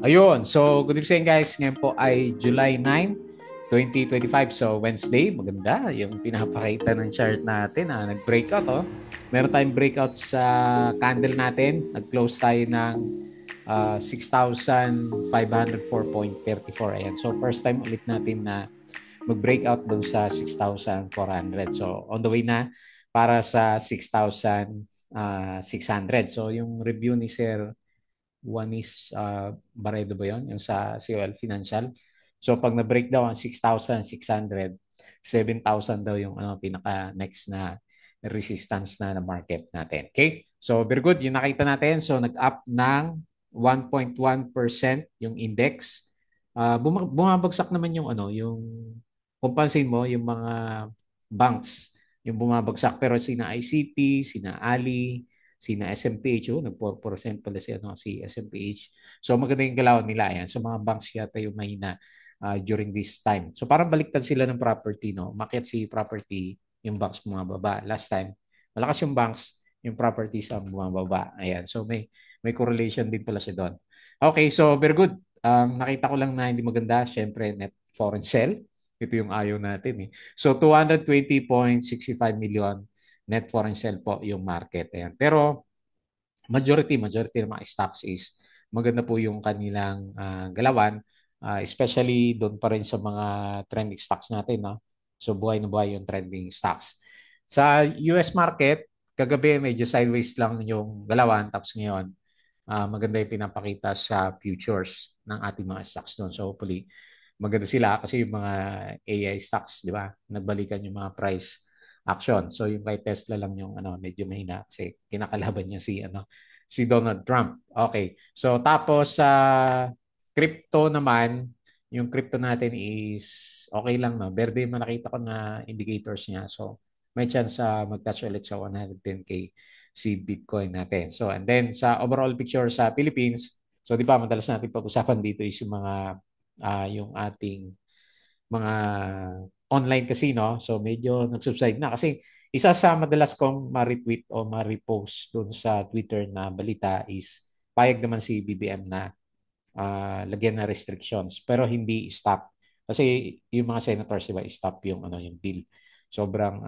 Ayun. So, good evening guys. Ngayon po ay July 9, 2025. So, Wednesday. Maganda. Yung pinapakita ng chart natin. Nag-breakout. Oh. Meron tayong breakout sa candle natin. Nag-close tayo ng 6,504.34. Ayan. So, first time ulit natin na mag-breakout doon sa 6,400. So, on the way na para sa 6,600. So, yung review ni Sir One is Baredo ba yun? Yung sa COL Financial. So pag na-break daw ang 6,600, 7,000 daw yung pinaka next na resistance na market natin. Okay? So very good. Yung nakita natin. So nag-up ng 1.1% yung index. Bumabagsak naman yung kung pansin mo, yung mga banks, yung bumabagsak. Pero sina ICT, sina Ali, sina SMPH, nag-4% pala si SMPH. So maganda yung galaw nila yan. So mga banks yata yung mahina during this time. So parang baliktad sila ng property, no? Umakyat si property, yung banks bumababa. Last time, malakas yung banks, yung properties ang bumababa. Ayan. So may correlation din pala siya doon. Okay, so very good. Nakita ko lang na hindi maganda. Siyempre, net foreign sell. Ito yung ayaw natin eh. So 220.65 million net foreign sell po yung market. Ayan. Pero majority ng mga stocks is maganda po yung kanilang galawan, especially doon pa rin sa mga trending stocks natin. No? So buhay na buhay yung trending stocks. Sa US market, kagabi medyo sideways lang yung galawan. Tapos ngayon, maganda yung pinapakita sa futures ng ating mga stocks doon. So hopefully, maganda sila kasi yung mga AI stocks, di ba? Nagbalikan yung mga price action. So yung kay Tesla lang yung medyo mahina kasi kinakalaban niya si Donald Trump. Okay. So tapos sa crypto naman, yung crypto natin is okay lang, no. Berde yung nakita ko na indicators niya. So may chance sa mag-touch ulit sa 110K si Bitcoin natin. So and then sa overall picture sa Philippines, so di ba madalas natin pag-usapan dito is yung mga yung ating mga online casino. So medyo nag-subside na kasi isa sa madalas kong ma-retweet o ma-repost doon sa Twitter na balita is payag naman si BBM na lagyan na restrictions pero hindi stop. Kasi yung mga senators, diba, stop yung bill. Sobrang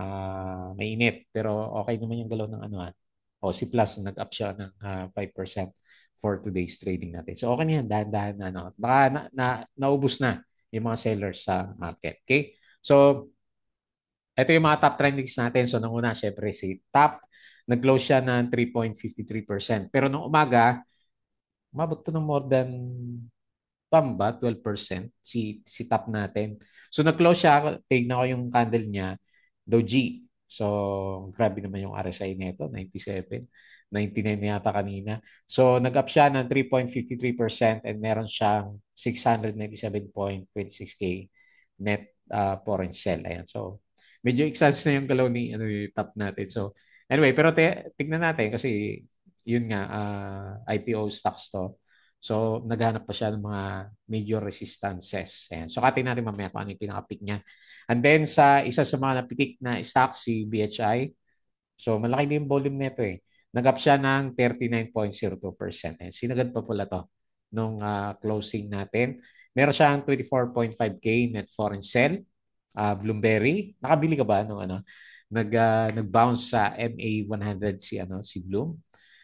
mainit pero okay naman yung galaw ng O si Plus nag-up siya ng 5% for today's trading natin. So okay na yan, dahan-dahan na baka naubos na yung mga sellers sa market. Okay? So ito yung mga top trendings natin. So nung una, syempre si Top, nag-close siya ng 3.53%. Pero nung umaga, umabot to ng more than ba? 12% si top natin. So nag-close siya, tignan ko yung candle niya, Doji. So grabe naman yung RSI nito, 97. 99 na yata kanina. So nag-up siya ng 3.53% and meron siyang 697.26K net foreign sell. Ayan. So medyo excited na yung galaw ni yung top natin. So anyway, pero tignan natin kasi yun nga, IPO stocks to. So, naghanap pa siya ng mga major resistances. Ayan. So, katin natin mamaya kung ano yung pinaka-pick niya. And then, sa isa sa mga napitik na stock, si BHI. So, malaki din yung volume nito eh. Nag-up siya ng 39.02%. Ayan. Sinagad pa pala to nung closing natin. Meron siyang 24.5K net foreign sell. Bloomberry. Nakabili ka ba nung nag-bounce sa MA 100 si Bloom?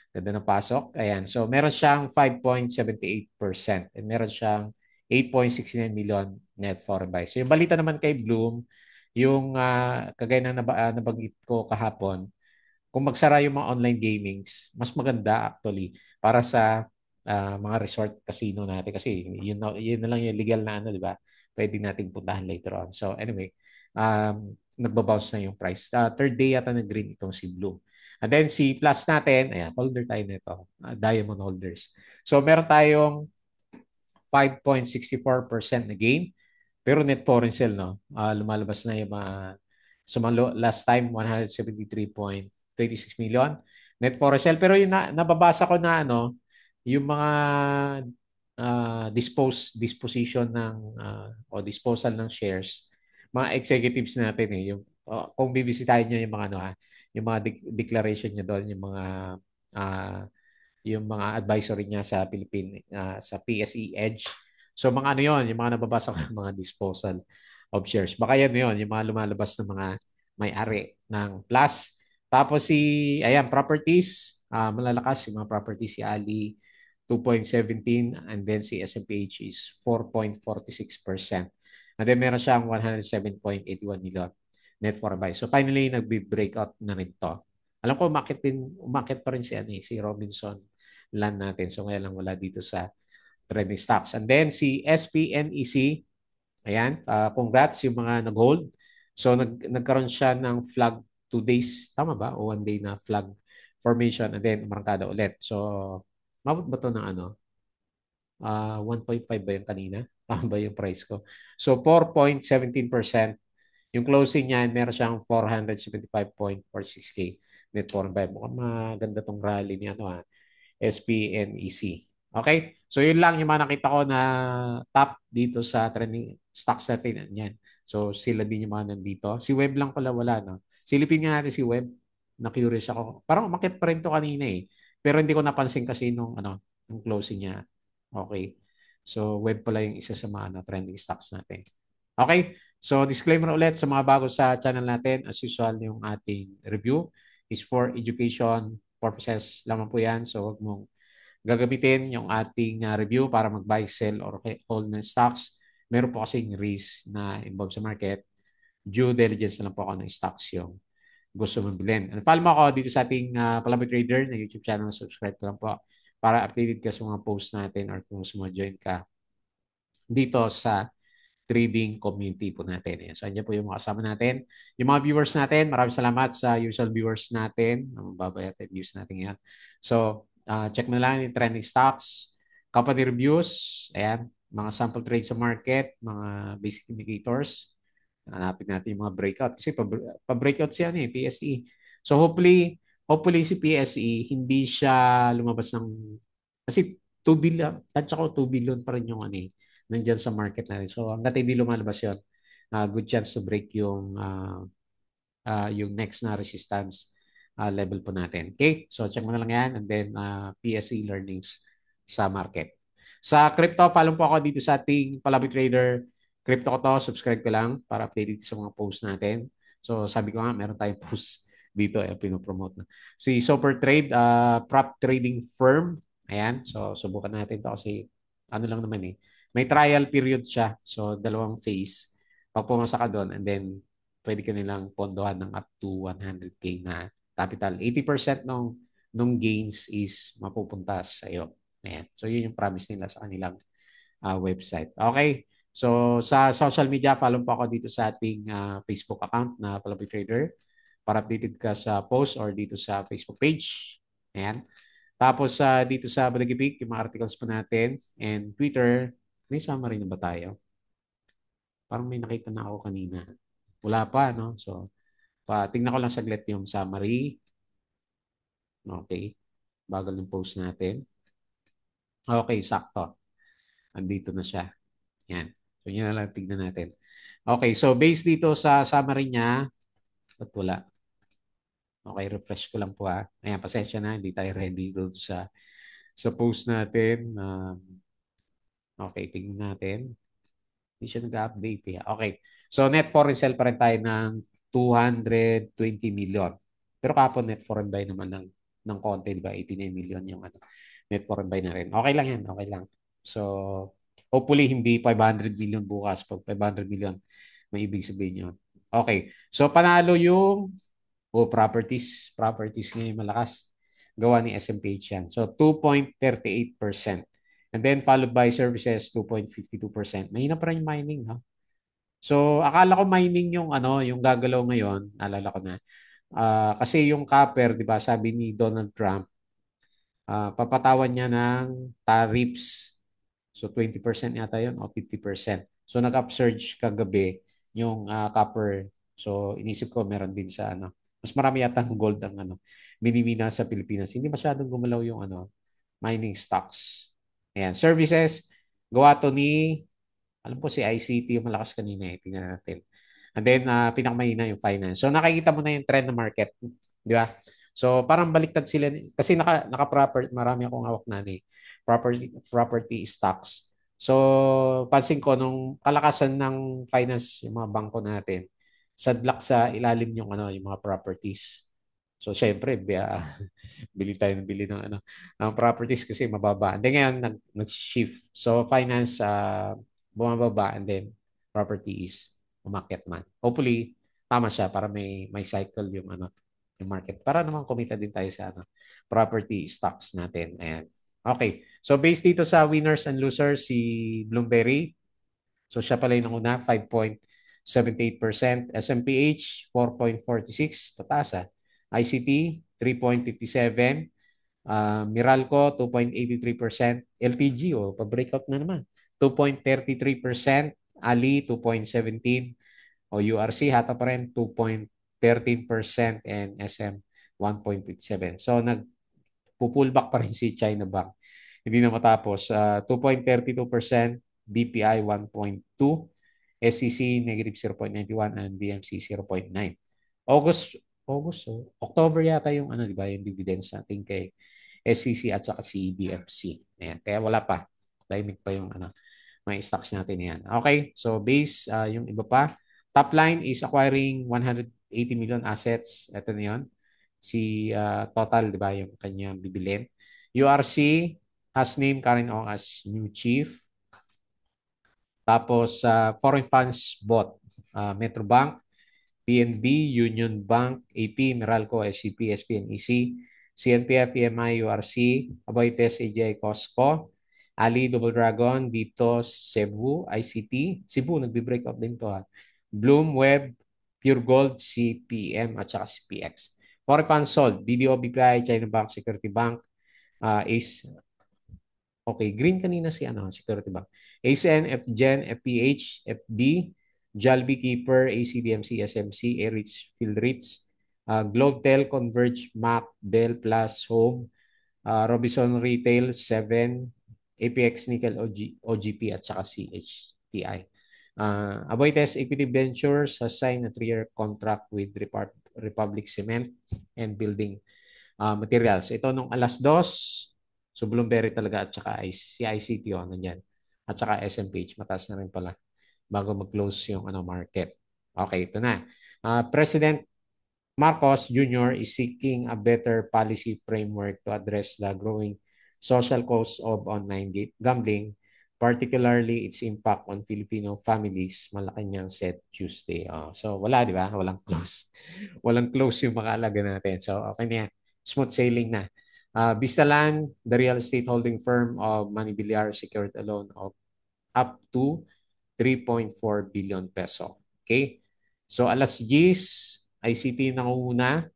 Ganda ng pasok. Ayan. So, meron siyang 5.78% and meron siyang 8.69 million net foreign buy. So, yung balita naman kay Bloom, yung kagaya ng nabanggit ko kahapon, kung magsara yung mga online gamings, mas maganda actually para sa mga resort casino natin kasi yun na lang yung legal na di ba? Pwede nating puntahan later on. So anyway, nagbabounce na yung price. Third day yata nag-green itong si Blue. And then si Plus natin, ayan, holder tayo nito. Diamond holders. So meron tayong 5.64% na gain. Pero net foreign sale, no? Lumalabas na yung mga sumalo last time 173.26 million net foreign sale. Pero yung nababasa ko na yung mga disposition ng o disposal ng shares, mga executives natin yung kung bibisitahin niyo yung mga yung mga declaration niya doon, yung mga uh, yung mga advisory niya sa sa PSE Edge. So mga ano yon, yung mga nababasa ko mga disposal of shares. Baka yan yun, yung mga lumalabas na mga may-ari ng Plus. Tapos ayan, properties, malalakas yung mga properties si Ali, 2.17 and then si SMPH is 4.46%. And then meron siyang 107.81 million net for buy. So finally, nag-breakout na rin to. Alam ko, umakit pa rin si Robinson Land natin. So ngayon lang wala dito sa trending stocks. And then si SPNEC, ayan, congrats yung mga nag-hold. So nagkaroon siya ng flag 2 days, tama ba? O 1 day na flag formation and then umarangkada ulit. So, mabot ba ito ng ano? 1.5 ba yung kanina? Tama ba yung price ko? So, 4.17%. Yung closing niya, meron siyang 475.46K net foreign buy. Mukhang maganda tong rally ni SPNEC. Okay? So, yun lang yung mga nakita ko na top dito sa trending stocks natin. Yan. So, sila din yung mga nandito. Si Web lang pala wala, no? Silipin nga natin si Web. Na-curious ako. Parang umakit pa rin to kanina eh. Pero hindi ko napansin kasi nung closing niya. Okay. So, Web pala yung isa sa mga trending stocks natin. Okay? So, disclaimer ulit sa mga bago sa channel natin. As usual, yung ating review is for education purposes lamang po yan. So, huwag mong gagamitin yung ating review para mag-buy, sell, or hold ng stocks. Meron po kasing risk na involved sa market. Due diligence na lang po ako ng stocks yung gusto mong bilhin. And follow mo ako dito sa ating Palaboy Trader na YouTube channel. Subscribe ka lang po para updated ka sa mga posts natin or kung sumo-join ka dito sa trading community po natin. Ayan. So, andyan po yung mga kasama natin. Yung mga viewers natin, maraming salamat sa usual viewers natin. Mababay at views natin yan. So, check na lang yung trending stocks, company reviews, ayan, mga sample trades sa market, mga basic indicators. Hanapin natin yung mga breakout. Kasi pa-breakout siya PSE. So, hopefully si PSE, hindi siya lumabas ng, kasi 2 billion, tansya ko 2 billion pa rin yung nandyan sa market natin. So, hanggat hindi lumalabas yun, good chance to break yung next na resistance level po natin. Okay? So, check mo na lang yan and then PSE learnings sa market. Sa crypto, follow po ako dito sa ating Palaboy Trader. Crypto ko to, subscribe ka lang para updated sa mga posts natin. So, sabi ko nga, meron tayong post dito, pinopromote na. Si Super Trade, prop trading firm. Ayan, so subukan natin to kasi ano lang naman may trial period siya. So, dalawang phase. Pag pumasa ka doon and then pwede ka nilang pondohan ng up to 100K na capital. 80% nung gains is mapupunta sa iyo. Ayan. So, yun yung promise nila sa kanilang website. Okay. So, sa social media, follow po ako dito sa ating Facebook account na Palaboy Trader para updated ka sa post or dito sa Facebook page. Ayan. Tapos dito sa Balagibig, yung mga articles po natin and Twitter, may summary na ba tayo? Parang may nakita na ako kanina. Wala pa, no? So, tingnan ko lang saglit yung summary. Okay. Bagal ng post natin. Okay, sakto. Andito na siya. Yan. So, yun na lang tignan natin. Okay, so based dito sa summary niya, ba't wala? Okay, refresh ko lang po Ayan, pasensya na, hindi tayo ready doon sa post natin. Okay, tignan natin. Hindi siya nag-update Okay. So, net foreign sell pa rin tayo ng 220 million. Pero kapon net foreign buy naman ng konti, di ba? 89 million yung net foreign buy na rin. Okay lang yan. Okay lang. So, hopefully, hindi 500 million bukas. Pag 500 million, may ibig sabihin yun. Okay. So, panalo yung properties. Properties ngayon malakas. Gawa ni SMPH yan. So, 2.38%. And then followed by services, 2.52%. Mahina pa rin yung mining, no? So, akala ko mining yung yung gagalaw ngayon, naalala ko na. Kasi yung copper, 'di ba, sabi ni Donald Trump, papatawan niya ng tariffs. So 20% yata 'yon o 50%. So nag-upsurge kagabi yung copper. So inisip ko meron din sa mas marami yata ng gold ang minimina sa Pilipinas. Hindi masyadong gumalaw yung mining stocks. Ayan, services gawa to ni alam ko si ICT yung malakas kanina Tingnan natin. And then, pinakamahina yung finance. So, nakikita mo na yung trend ng market. Di ba? So parang baliktad sila kasi naka marami akong hawak na ni property stocks. So pansin ko nung kalakasan ng finance yung mga bangko natin, sadlak sa ilalim yung yung mga properties. So syempre, bili tayo ng bili ng ng properties kasi mababa. And then ngayon nag-shift. So finance bumababa and then property is umakyat man. Hopefully tama siya para may cycle yung yung market. Para naman kumita din tayo sa property stocks natin. Ayan. Okay. So based dito sa winners and losers si Bloomberry. So siya pala yung una 5.78%, SMPH 4.46, tataas ICT 3.57, Meralco 2.83%, LTG pa-breakout na naman 2.33%, Ali 2.17, URC hata pa rin 2.13% and SM 1.57. So nagpo-pullback pa rin si China Bank. Hindi na matapos. 2.32%, BPI 1.2, SCC negative 0.91 and DMC 0.9. October yata yung di ba, yung dividends natin kay SCC at saka si DMC. Ayan, kaya wala pa. Tahimik pa yung may stocks natin yan. Okay, so base yung iba pa. Top line is acquiring 180 million assets. Ito na yun. Si Total, di ba, yung kanyang bibilin. URC has named Karen Ong as new chief. Tapos foreign funds bought Metrobank, PNB, Union Bank, AP, Meralco, SCP, SPNEC, CNPF, PMI, URC, Aboitiz, AGI, Costco, Ali, Double Dragon, dito Cebu, ICT, Cebu, nagbe-break up din to Bloom, Web, Pure Gold, CPM, at saka CPX. Foreign funds sold, BDO, BPI, China Bank, Security Bank, Ace. Okay, green kanina si Security Bank. ACN, FGen, FPH, FB, Jalby Keeper, ACDMC, SMC, Airreach, Fieldreach, Globetel, Converge, Mac, Bell Plus, Home, Robinson Retail, 7, APX Nickel, OGP, at saka CHTI. Aboitiz Equity Ventures has signed a 3-year contract with Republic Cement and Building Materials. Ito nung alas 2, so Bloomberry talaga at saka CICT nandyan. At saka SMPH, mataas na rin pala bago mag-close yung market. Okay, ito na. President Marcos Jr. is seeking a better policy framework to address the growing social costs of online gambling, particularly its impact on Filipino families, Malacanang said Tuesday. So wala, di ba? Walang close. Walang close yung mga alaga natin. So okay na yan. Smooth sailing na. Vistalan, the real estate holding firm of Manibilyar secured a loan of up to 3.4 billion peso. Okay? So alas 10, ICT nangunguna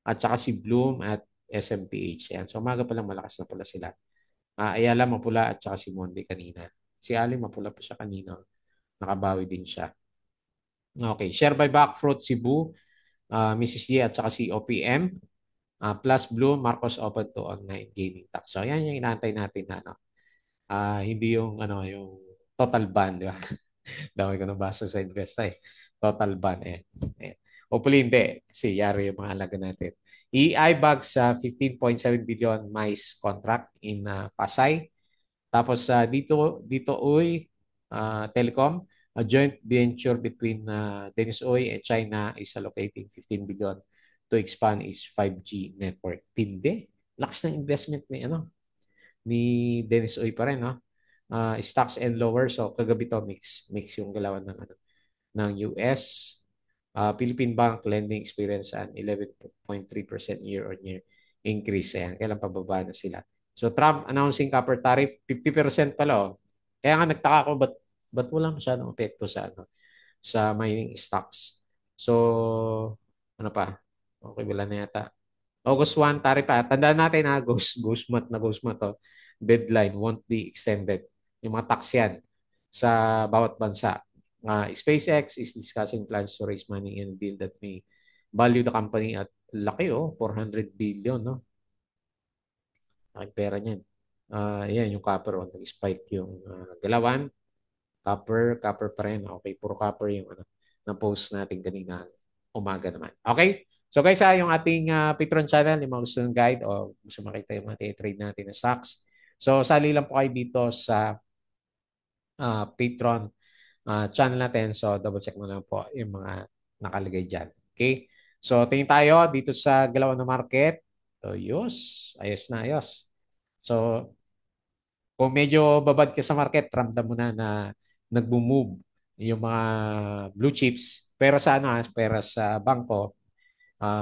at saka si Bloom at SMPH. Yan. So umaga pa lang malakas na pala sila. Ayala mapula at saka si Monde kanina. Si Ali mapula pa siya kanina. Nakabawi din siya. Okay. Share buyback Fruit Cebu, Mrs. Ye at saka si OPM. Plus Bloom, Marcos open to online gaming tax. So yan yung inaantay natin na hindi yung yung total ban, di ba? Dami ko nabasa sa Investa Total ban Hopefully hindi kasi yari yung mga alaga natin. EIBAG sa 15.7 billion mais contract in Pasay. Tapos dito Telecom, a joint venture between Dennis Oy and China is allocating 15 billion to expand its 5G network. Tindi. Lakas ng investment ni Dennis Oy pa rin, no? Stocks and lower. So kagabi to mix yung galawan ng US. Philippine Bank lending experience an 11.3% year-on-year increase. Ayan, kailan pababa na sila. So Trump announcing copper tariff 50% pala. Kaya nga nagtaka ko ba't wala masyadong epekto sa mining stocks. So ano pa? Okay, wala na yata. August 1 tariff pa. Tandaan natin ghost month to. Deadline won't be extended. Yung mga tax yan sa bawat bansa. SpaceX is discussing plans to raise money in a deal that may value the company at laki 400 billion, no? Laki pera niyan. Yan yung copper, nag-spike yung galawan. Copper pa rin. Okay, puro copper yung na-post natin kanina umaga naman. Okay? So guys, yung ating Patreon channel, yung mga gusto ng guide o gusto makita yung mga trade natin na stocks. So sali lang po kayo dito sa Patreon channel natin. So double check mo lang po yung mga nakalagay dyan. Okay? So tingin tayo dito sa galaw ng market. So yus, ayos na ayos. So kung medyo babad ka sa market, ramdam mo na nagbo-move yung mga blue chips. Pero sa ano, pero sa bangko,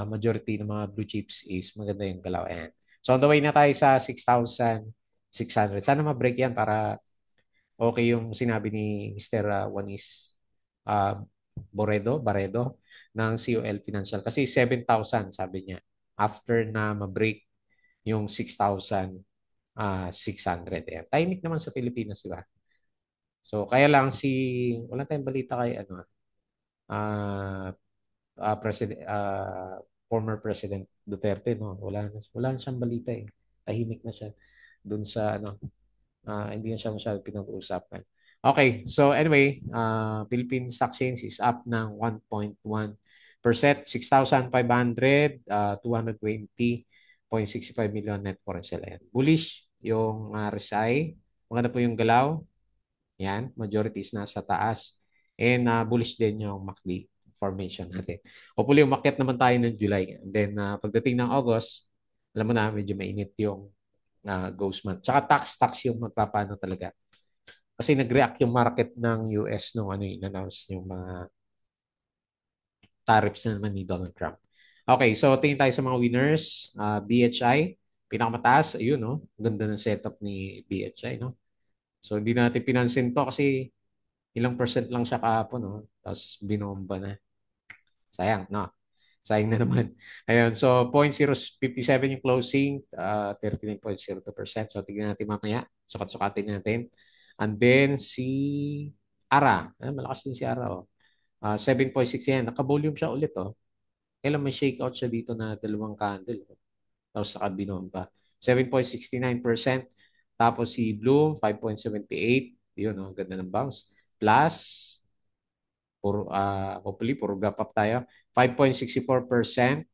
majority ng mga blue chips is maganda yung galaw. Ayan. So on the way na tayo sa 6,600. Sana ma-break yan para okay yung sinabi ni Mr. Juanis uh, Baredo ng COL Financial. Kasi 7,000 sabi niya after na ma-break yung 6,600. Ayan. Tahimik naman sa Pilipinas, di ba? So kaya lang wala tayong balita kay ano, uh, President, former President Duterte, no? Wala na siyang balita eh. Tahimik na siya dun sa ano, hindi na siya masyado pinag-uusapan. Okay, so anyway, Philippine Stock Exchange is up ng 1.1%, 6,500, 220.65 million net foreign sale. Ayan. Bullish yung RSI. Maganda po yung galaw. Yan, majority is nasa taas. And bullish din yung MACD formation natin. Hopefully, umakyat naman tayo ng July. And then, pagdating ng August, alam mo na, medyo mainit yung ghost month. Tsaka tax yung magpapano talaga. Kasi nag-react yung market ng US nung ano yung announce yung mga tariffs na naman ni Donald Trump. Okay, so tingin tayo sa mga winners. BHI, pinakamataas. Ayun, no? Ganda ng setup ni BHI, no? So, hindi natin pinansin to kasi ilang percent lang siya kahapon, no? Tapos binomba na. Sayang, no? Sayang na naman. Ayun, so 0.057 yung closing, 39.02%. So tignan natin mamaya. Sukat-sukatin natin. And then ARA. Malakas din si ARA. Oh. 7.6 yan. Naka-volume siya ulit. Oh. Kailan may shakeout siya dito na dalawang candle. Oh. Tapos saka binomba. 7.69%. Tapos si Bloom, 5.78. Yun, oh, ganda ng bounce. Plus, hopefully, puro gap up tayo. 5.64%.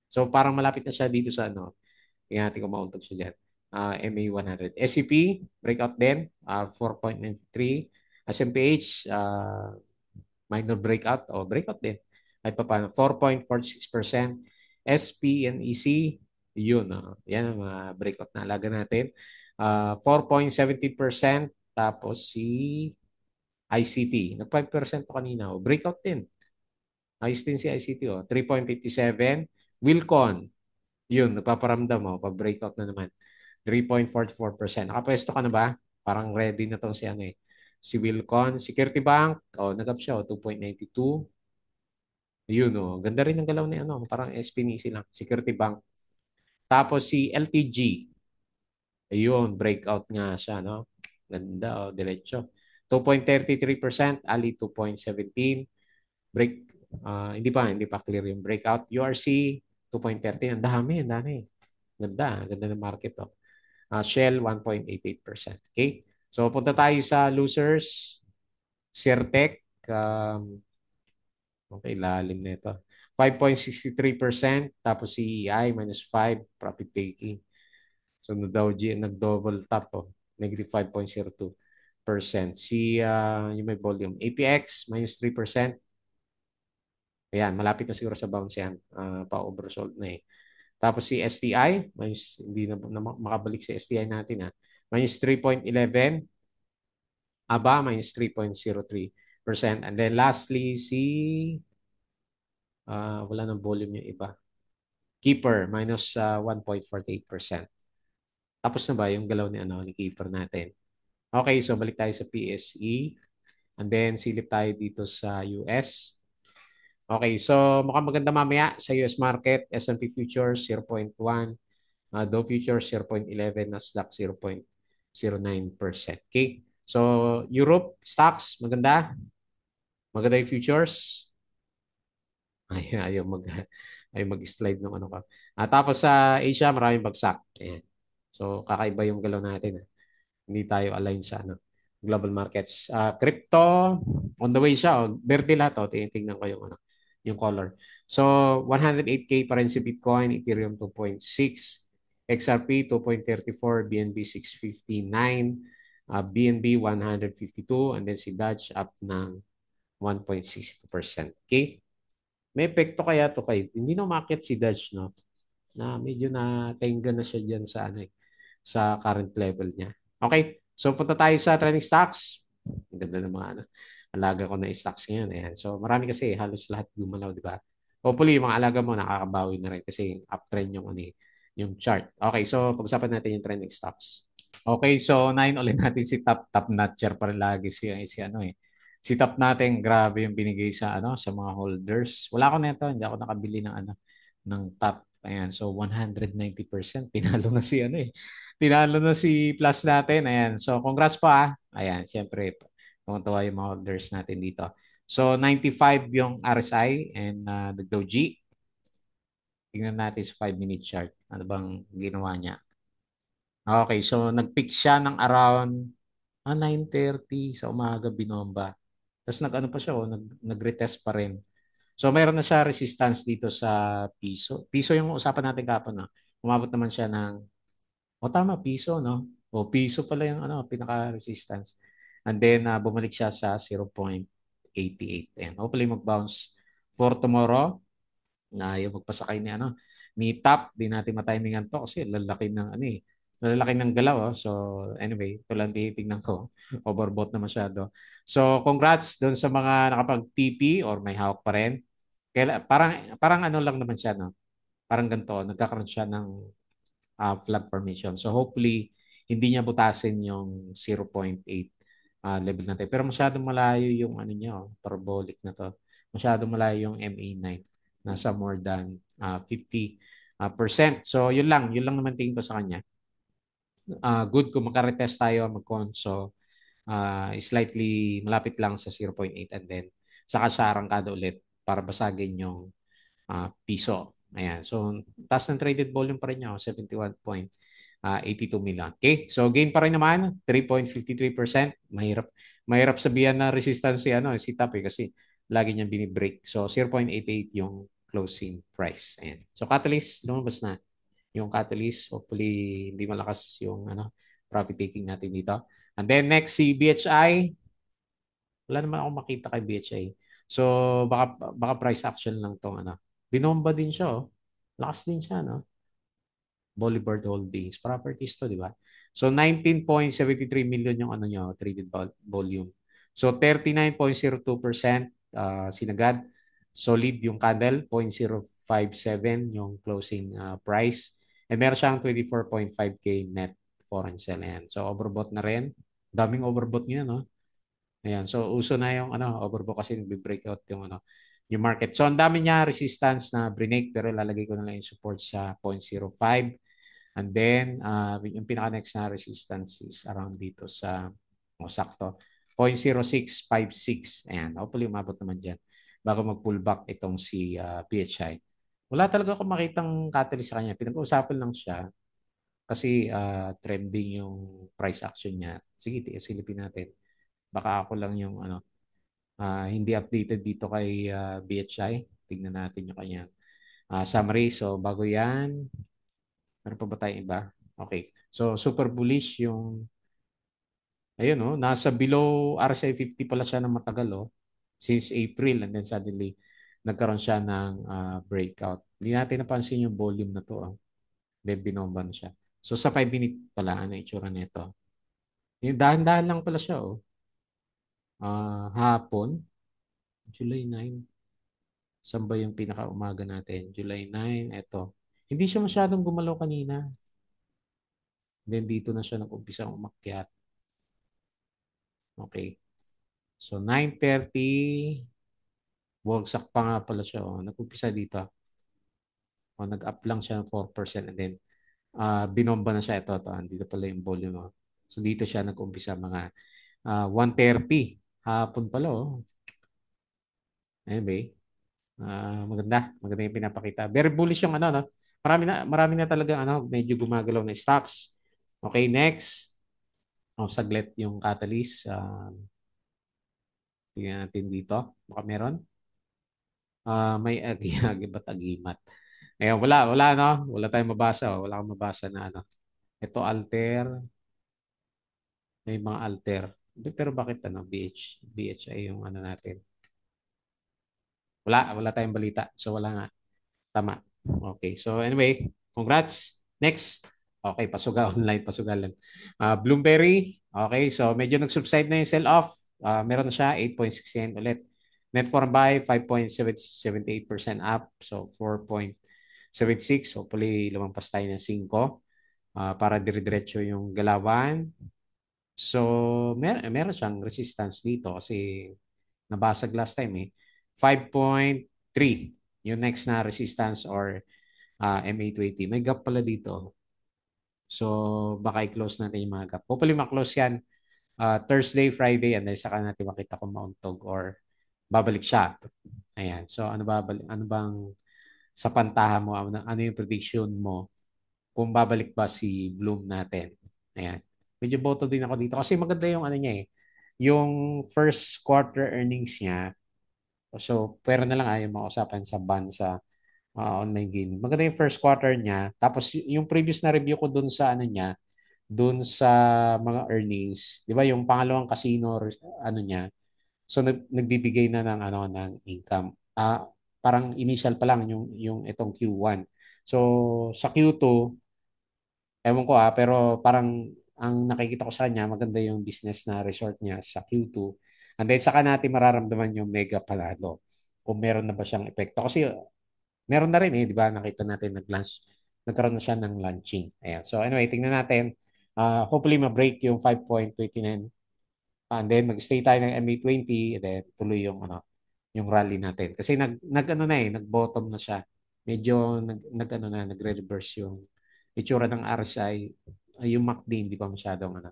So, parang malapit na siya dito sa ano. Tingnan natin kung mauntog siya dyan. MA100. SCP, breakout din. 4.93. SMPH, minor breakout. O, breakout din. At pa paano? 4.46%. SP and EC, yun. Yan ang mga breakout na alaga natin. 4.70%. Tapos si ICT. Nag 5% pa kanina. O, breakout din. Ayos din si ICT. 3.57. Wilcon. Yun, nagpaparamdam. Pa-breakout na naman. 3.44%. Nakapwesto ka na ba? Parang ready na tong si ano eh. Si Wilcon. Security Bank. Nag-up siya. 2.92. Yun, ganda rin ang galaw ni ano. Parang SPNC lang. Security Bank. Tapos si LTG. Ayun, breakout nga siya, no? Ganda, diretso. 2.33%, Ali 2.17, break, hindi pa clear yung breakout. URC 2.13, ang dami. Ganda ng market, oh. Shell 1.88%. Okay? So punta tayo sa losers. Certec, okay, lalim nito. 5.63%, tapos CEI minus 5, profit taking. So, nag-double top, negative 5.02%. Yung may volume. APX, minus 3%. Ayan, malapit na siguro sa bounce yan. Pa-oversold na eh. Tapos si STI, minus, hindi na makabalik si STI natin. Minus 3.11. ABA, minus 3.03%. And then lastly, wala nang volume yung iba. Keeper, minus 1.48%. Tapos na ba yung galaw ni Keeper natin? Okay, so balik tayo sa PSE. And then silip tayo dito sa US. Okay, so mukhang maganda mamaya sa US market. S&P Futures 0.1, Dow Futures 0.11, Nasdaq 0.09%. Okay, so Europe stocks maganda. Maganda yung futures. Ayaw mag-slide ng ano ka. Tapos sa Asia, maraming bagsak. Ayan. So kakaiba yung galaw natin. Hindi tayo align sa global markets. Crypto, on the way siya. Verde lahat. Tinitingnan ko yung color. So, 108K pa rin si Bitcoin, Ethereum 2.6, XRP 2.34, BNB 659, BNB 152, and then si Dodge up ng 1.62%. Okay? May epekto kaya to kay hindi na umakyat si Dodge, no? Na medyo na tenga na siya diyan sa ano sa current level niya. Okay? So punta tayo sa trending stocks. Ang ganda ng mga ano, alaga ko na stocks ngayon. Ayan. So marami kasi halos lahat gumalaw, di ba? Hopefully, yung mga alaga mo nakakabawi na rin kasi uptrend yung ano yung chart. Okay, so pag-usapan natin yung trending stocks. Okay, so nine ulit natin si top notcher pa rin lagi si ano Si top natin, grabe yung binigay sa ano sa mga holders. Wala ako nito, hindi ako nakabili ng ano ng top. Ayan, so 190% tinalo na si ano Tinalo na si Plus natin. Ayan, so congrats pa. Ayan, syempre tuwa yung mga holders natin dito. So 95 yung RSI and the Doji. Tingnan natin sa 5-minute chart. Ano bang ginawa niya? Okay, so nag-peak siya ng around 9:30 sa umaga binomba. Tapos nag-ano pa siya, nag-retest pa rin. So mayroon na siya resistance dito sa piso. Piso yung usapan natin kapon, no? Umabot naman siya ng, tama, piso, no? O piso pala yung ano, pinaka-resistance. And then bumalik siya sa 0.88. Ayan. Hopefully mag-bounce for tomorrow na yung magpasakay ni ano ni Top, di natin matimingan to kasi lalaki ng ano lalaki ng galaw. So anyway, ito lang titingnan ko. Overbought na masyado. So congrats doon sa mga nakapag-TP or may hawak pa rin. Parang ano lang naman siya, no? Parang ganito, nagkakaroon siya ng flag formation. So hopefully hindi niya butasin yung 0.8 level natin. Pero masyadong malayo yung ano niya, parabolic na to. Masyadong malayo yung MA9. Nasa more than 50%. So yun lang naman tingin ko sa kanya. Good kung makaretest tayo mag-conso. Slightly malapit lang sa 0.8 and then saka siya arangkada ulit para basagin yung piso. Ayan. So, taas ng traded volume pa rin niya, 71.82 million. Okay? So, gain pa rin naman, 3.53%. Mahirap sabihan na resistance si TAP kasi lagi niyang binibreak. So, 0.88 yung closing price. Ayan. So, catalyst, lumabas na yung catalyst. Hopefully, hindi malakas yung profit taking natin dito. And then next, si BHI. Wala naman ako makita kay BHI. So, baka price action lang tong ano. Binomba din siya, oh. Lakas din siya, no? Bolivar Holdings. Properties to, di ba? So, 19.73 million yung ano nyo, traded volume. So, 39.02% sinagad. Solid yung candle, 0.057 yung closing price. And meron siyang 24.5K net foreign sell. Ayan. So, overbought na rin. Daming overbought niya, no? Ayan. So, uso na yung overbought kasi nagbe-breakout yung market. So, ang dami niya resistance na brinake pero lalagay ko na lang yung support sa 0.05. And then, yung pinaka-next na resistance is around dito sa, sakto, 0.0656. Ayan. Hopefully, umabot naman dyan bago mag-pullback itong si PHI. Wala talaga akong makitang catalyst sa kanya. Pinag-uusapan lang siya kasi trending yung price action niya. Sige, silipin natin. Baka ako lang yung hindi updated dito kay BHI. Tignan natin yung kanyang summary. So, bago yan, ano pa ba tayong iba? Okay. So, super bullish yung, ayun, oh, nasa below RSI 50 pala siya ng matagal, oh, since April, and then suddenly, nagkaroon siya ng breakout. Hindi natin napansin yung volume na to, oh. Then, binomba na siya. So, sa 5-minute pala, ano itsura nito? Yung dahan-dahan lang pala siya, oh. Hapon, July 9. Saan ba yung pinaka-umaga natin? July 9, eto. Hindi siya masyadong gumalaw kanina. Then dito na siya nag-umpisa umakyat. Okay. So 9:30, bumagsak pa nga pala siya. Oh. Nag-umpisa dito. Nag-up lang siya ng 4% and then binomba na siya. Ito. Dito pala yung volume. Oh. So dito siya nag-umpisa mga 1:30. Hapon pala. Oh. Anyway, maganda. Maganda yung pinapakita. Very bullish yung no? Marami na talaga medyo gumagalaw na stocks. Okay, next. Saglit yung catalyst. Tingnan natin dito. Baka meron. May agi-agi ba't agimat? Ayan, wala, no? Wala tayong mabasa. Oh. Wala kang mabasa na ano. Ito, alter. May mga alter. Pero bakit ano? BH ay yung ano natin. Wala tayong balita. So, wala nga. Tama. Okay. So, anyway, congrats. Next. Okay, pasuga online, pasuga lang. Bloomberry. Okay, so medyo nag-subside na yung sell-off. Meron na siya, 8.69 ulit. Net for buy, 5.78% up. So, 4.76. Hopefully, lumampas tayo ng 5 para dire-diretso yung galawan. So, meron siyang resistance dito kasi nabasag last time eh. 5.3 yung next na resistance or MA20. May gap pala dito. So, baka i-close natin yung mga gap. Hopefully, ma-close yan Thursday, Friday, and then saka natin makita kung mauntog or babalik siya. Ayan. So, ano bang sa pantahan mo? Ano yung prediction mo kung babalik ba si Bloom natin? Ayan. Medyo boto din ako dito kasi maganda yung ano niya eh. Yung first quarter earnings niya. So, pwera na lang yung mausapan sa ban sa online gaming. Maganda yung first quarter niya. Tapos yung previous na review ko dun sa ano niya, dun sa mga earnings, 'di ba yung pangalawang casino ano niya. So nagbibigay na ng ano ng income. Parang initial pa lang yung itong Q1. So sa Q2, ewan ko pero parang ang nakikita ko sa kanya, maganda yung business na resort niya sa Q2. And then saka natin mararamdaman yung mega panalo kung meron na ba siyang epekto. Kasi meron na rin di ba? Nakita natin nag-launch. Nagkaroon na siya ng launching. Ayan. So anyway, tingnan natin. Hopefully ma-break yung 5.29. And then mag-stay tayo ng MA20 and then tuloy yung rally natin. Kasi nag ano na nag-bottom na siya. Medyo nag ano na, nagre-reverse yung itsura ng RSI. Yung MACD hindi pa masyadong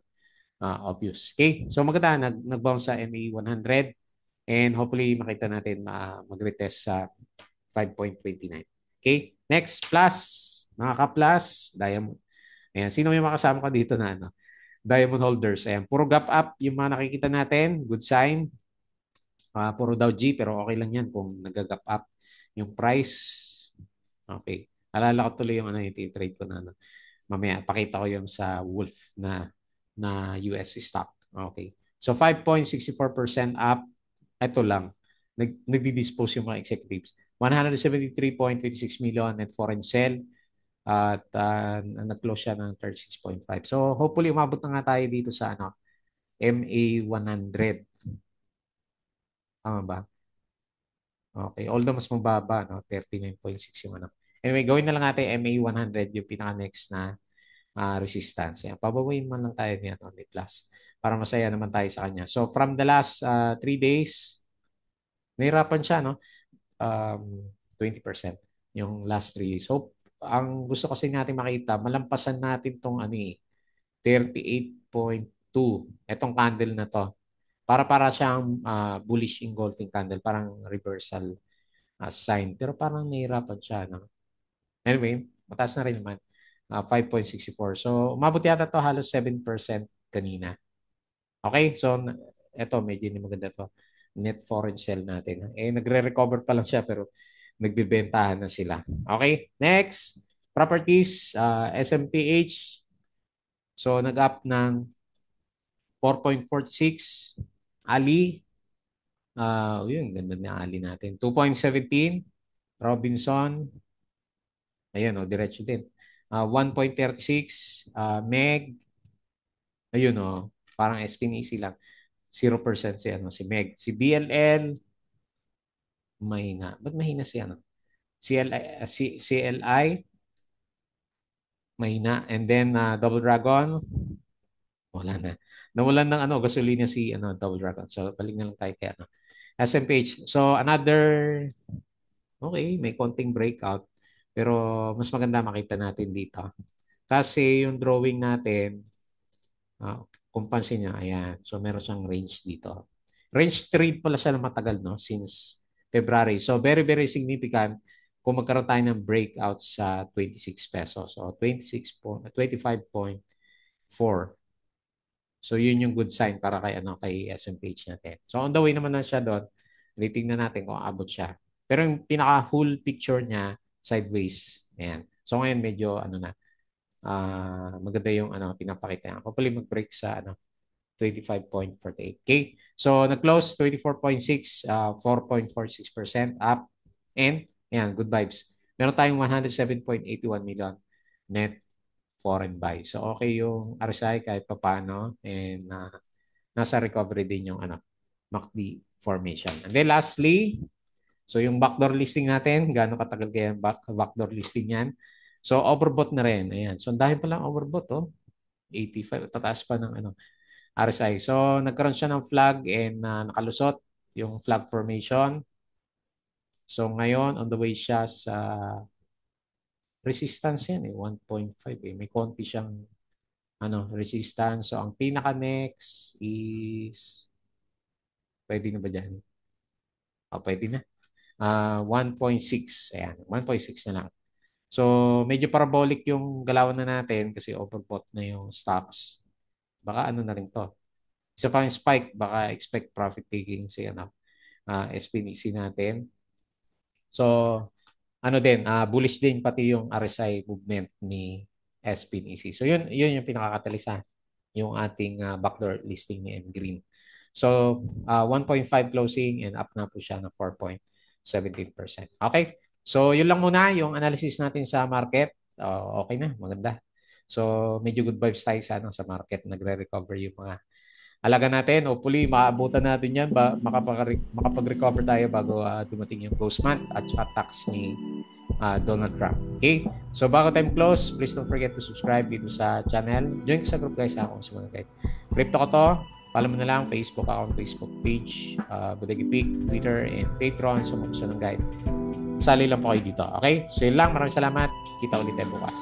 obvious. Okay? So maganda nag-bounce sa MA100 and hopefully makita natin mag-retest sa 5.29. Okay? Next, plus. Mga ka-plus, Diamond. Ayan, sino may makasama ko dito na Diamond holders? Ayan, puro gap up yung mga nakikita natin. Good sign. Puro Dow G, pero okay lang yan kung nag-gap up yung price. Okay. Alala ko tuloy yung yung trade ko na mamaya, pakita ko yung sa Wolf na US stock. Okay. So 5.64% up. Ito lang. Nagdi-dispose yung mga executives. 173.26 million net foreign sale at nag-close siya ng 36.5. So hopefully umabot na nga tayo dito sa MA 100. Tama ba? Okay. Although mas mababa, 39.6 yung Anyway, gawin na lang natin MA 100 yung pinaka-next na resistance. Yan. Pabawain man lang tayo niya ni Plus para masaya naman tayo sa kanya. So from the last 3 days, nahirapan siya, no? 20% yung last 3 days. So, ang gusto kasi natin makita, malampasan natin tong 38.2. Itong candle na to. Para siyang bullish engulfing candle, parang reversal sign. Pero parang nahirapan siya. No? Anyway, mataas na rin naman. 5.64. So, umabot yata to halos 7% kanina. Okay? So, eto, medyo hindi maganda to. Net foreign sale natin. Nagre-recover pa lang siya pero nagbibentahan na sila. Okay? Next, properties, SMPH. So, nag-up ng 4.46. Ali, yun, ganda na Ali natin. 2.17. Robinson, ayun, diretso din. 1.36. Meg, ayun, parang SPNEC lang. 0% si Meg. Si BLL, mahina. Ba't mahina si CLI, mahina. And then, Double Dragon, wala na. Nawalan ng gasolina si Double Dragon. So, balik na lang tayo kay SMPH. So, okay, may konting breakout. Pero, mas maganda makita natin dito. Kasi yung drawing natin, kung pansin niya, ayan. So, meron siyang range dito. Range trade pala siya na matagal, no? Since February. So, very, very significant kung magkaroon tayo ng breakout sa 26 pesos. So, 25.4. So, yun yung good sign para kay S&P natin. So, on the way naman na siya doon. Titingnan natin kung abot siya. Pero yung pinaka whole picture niya, sideways. Ayan. So ngayon medyo ano na, maganda yung ano pinapakita niya. Hopefully mag-break sa ano 25.48. Okay? So nag-close 24.6, 4.46% up. And ayan, good vibes. Meron tayong 107.81 million net foreign buy. So okay yung RSI kahit papaano, and nasa recovery din yung ano MACD formation. And then lastly, so yung backdoor listing natin, gaano katagal kaya yung backdoor listing yan? So overbought na rin. Ayan. So ang dahil pa lang overbought, oh. 85, tataas pa ng ano, RSI. So nagkaroon siya ng flag and nakalusot yung flag formation. So ngayon, on the way siya sa resistance yan, 1.5 May konti siyang ano, resistance. So ang pinaka next is, pwede na ba dyan? Pwede na. 1.6. Ayan, 1.6 na lang. So, medyo parabolic yung galawan na natin kasi overbought na yung stocks. Baka ano na rin to. Isa pa yung spike, baka expect profit taking si ano, SPNC natin. So, ano din, bullish din pati yung RSI movement ni SPNC. So, yun yung pinakakatalisa, yung ating backdoor listing ni M Green. So, 1.5 closing and up na po siya ng 4.17%. Okay? So, yun lang muna yung analysis natin sa market. Okay na, maganda. So, medyo good vibes tayo sa, ano, sa market. Nagre-recover yung mga alaga natin. Hopefully, maabutan natin yan. Makapag-recover tayo bago dumating yung close month at saka tax ni Donald Trump. Okay? So, bago time close, please don't forget to subscribe dito sa channel. Join sa group guys ako sa mga guide. Crypto ko to. Follow mo na lang Facebook account, Facebook page, Bodega Peak, Twitter, and Patreon. So, kung gusto ng guide, sali lang po kayo dito. Okay? So, yun lang. Maraming salamat. Kita ulit tayo bukas.